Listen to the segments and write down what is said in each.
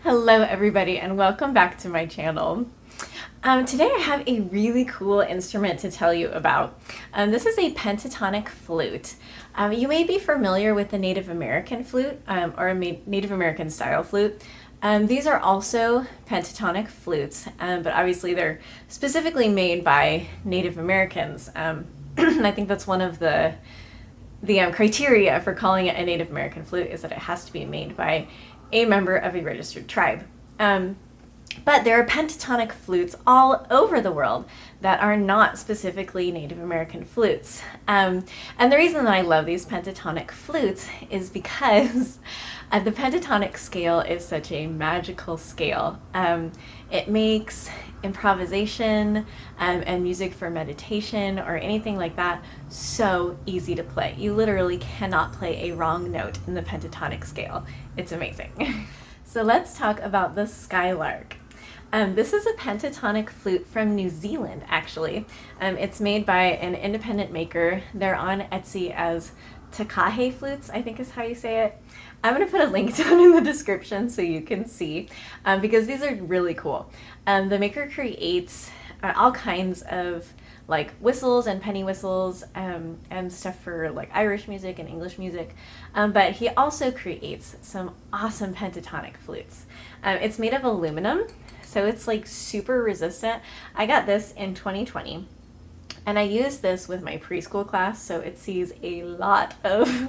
Hello everybody and welcome back to my channel. Today I have a really cool instrument to tell you about. This is a pentatonic flute. You may be familiar with the Native American flute or a Native American style flute. These are also pentatonic flutes, but obviously they're specifically made by Native Americans. I think that's one of the criteria for calling it a Native American flute is that it has to be made by a member of a registered tribe. But there are pentatonic flutes all over the world that are not specifically Native American flutes. And the reason that I love these pentatonic flutes is because the pentatonic scale is such a magical scale. It makes improvisation and music for meditation or anything like that so easy to play. You literally cannot play a wrong note in the pentatonic scale. It's amazing. So let's talk about the Skylark. This is a pentatonic flute from New Zealand, actually. It's made by an independent maker. They're on Etsy as Takahe flutes, I think is how you say it. I'm going to put a link down in the description so you can see, because these are really cool. The maker creates all kinds of like whistles and penny whistles and stuff for like Irish music and English music, but he also creates some awesome pentatonic flutes. It's made of aluminum, so it's like super resistant. I got this in 2020 and I used this with my preschool class, so it sees a lot of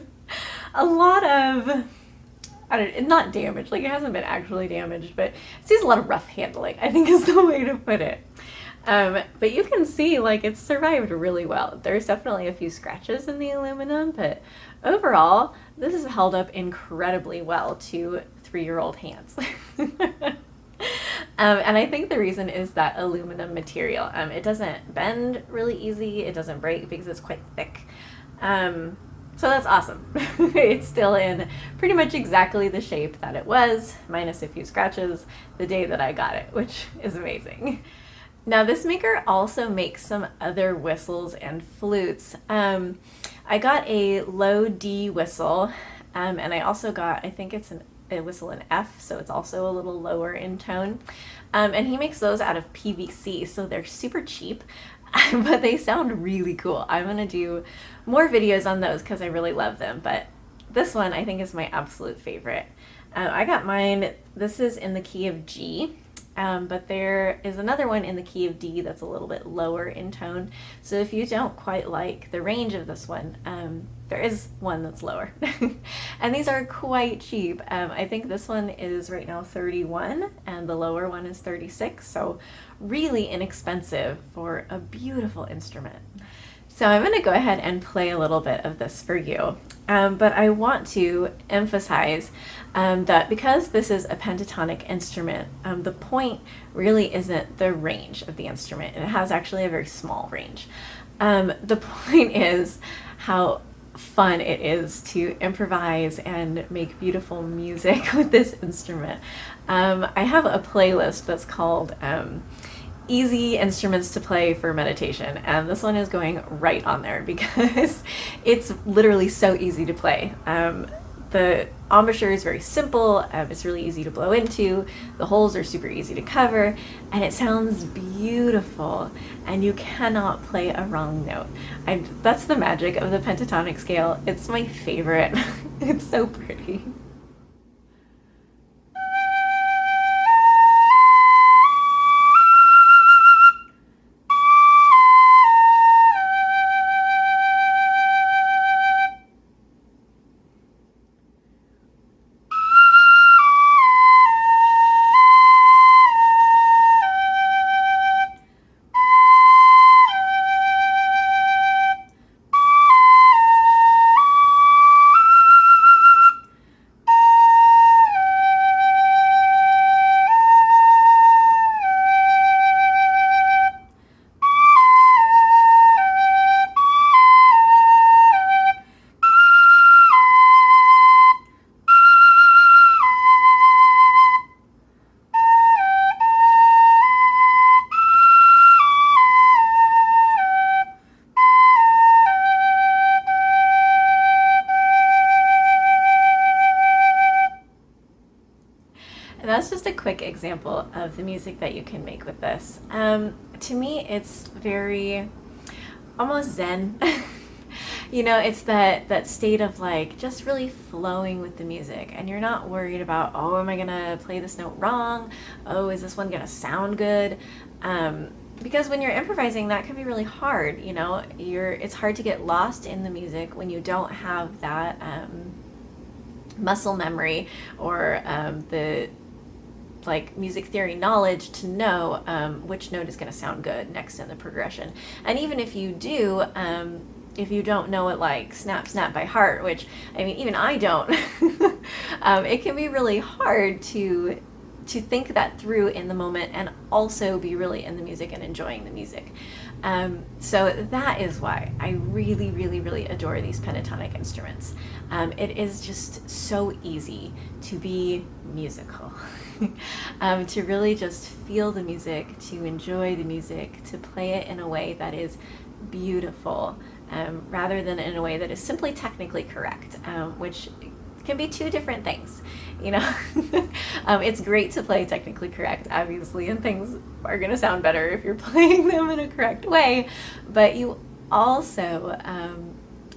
not damage, like it hasn't been actually damaged, but it sees a lot of rough handling, I think is the way to put it. But you can see like it's survived really well. There's definitely a few scratches in the aluminum, but overall this has held up incredibly well to 3-year-old hands. And I think the reason is that aluminum material. It doesn't bend really easy, it doesn't break because it's quite thick. So that's awesome. It's still in pretty much exactly the shape that it was, minus a few scratches, the day that I got it, which is amazing. Now this maker also makes some other whistles and flutes. I got a low D whistle, and I also got, I think it's a whistle in F, so it's also a little lower in tone. And he makes those out of PVC, so they're super cheap, but they sound really cool. I'm gonna do more videos on those because I really love them, but this one I think is my absolute favorite. I got mine, this is in the key of G, but there is another one in the key of D that's a little bit lower in tone. So if you don't quite like the range of this one, there is one that's lower. And these are quite cheap. I think this one is right now 31 and the lower one is 36. So really inexpensive for a beautiful instrument. So I'm going to go ahead and play a little bit of this for you. But I want to emphasize that because this is a pentatonic instrument, the point really isn't the range of the instrument. It has actually a very small range. The point is how fun it is to improvise and make beautiful music with this instrument. I have a playlist that's called Easy Instruments to Play for Meditation, and this one is going right on there because it's literally so easy to play. The embouchure is very simple, it's really easy to blow into, the holes are super easy to cover, and it sounds beautiful, and you cannot play a wrong note. That's the magic of the pentatonic scale. It's my favorite. It's so pretty. And that's just a quick example of the music that you can make with this. To me, it's very almost zen. You know, it's that state of like just really flowing with the music, and you're not worried about, oh, am I gonna play this note wrong? Oh, is this one gonna sound good? Because when you're improvising, that can be really hard. You know, it's hard to get lost in the music when you don't have that muscle memory or the like music theory knowledge to know which note is going to sound good next in the progression. And even if you do, if you don't know it like snap snap by heart, which I mean even I don't, it can be really hard to think that through in the moment and also be really in the music and enjoying the music. So that is why I really, really, really adore these pentatonic instruments. It is just so easy to be musical, to really just feel the music, to enjoy the music, to play it in a way that is beautiful, rather than in a way that is simply technically correct, which can be two different things, you know. It's great to play technically correct, obviously, and things are going to sound better if you're playing them in a correct way, but you also,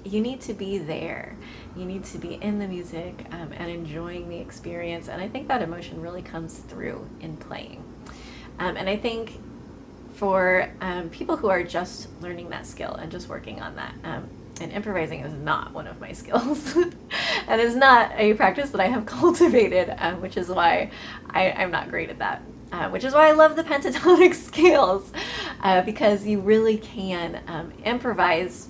you need to be there. You need to be in the music and enjoying the experience, and I think that emotion really comes through in playing. And I think for people who are just learning that skill and just working on that, and improvising is not one of my skills and is not a practice that I have cultivated, which is why I'm not great at that, which is why I love the pentatonic scales, because you really can improvise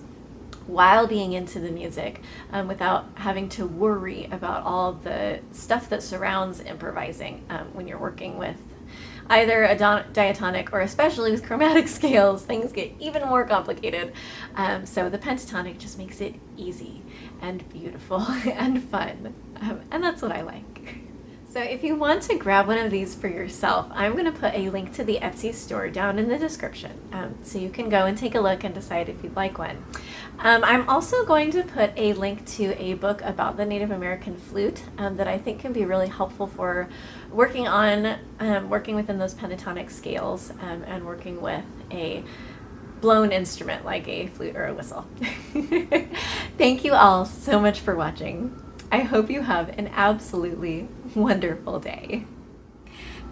while being into the music without having to worry about all the stuff that surrounds improvising when you're working with either a diatonic or especially with chromatic scales. Things get even more complicated. So the pentatonic just makes it easy and beautiful and fun. And that's what I like. So if you want to grab one of these for yourself, I'm going to put a link to the Etsy store down in the description, so you can go and take a look and decide if you'd like one. I'm also going to put a link to a book about the Native American flute that I think can be really helpful for working within those pentatonic scales, and working with a blown instrument like a flute or a whistle. Thank you all so much for watching. I hope you have an absolutely wonderful day.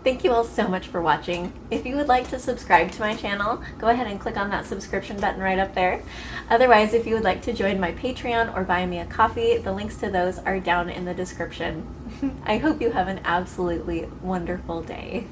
Thank you all so much for watching. If you would like to subscribe to my channel, go ahead and click on that subscription button right up there. Otherwise, if you would like to join my Patreon or buy me a coffee, the links to those are down in the description. I hope you have an absolutely wonderful day.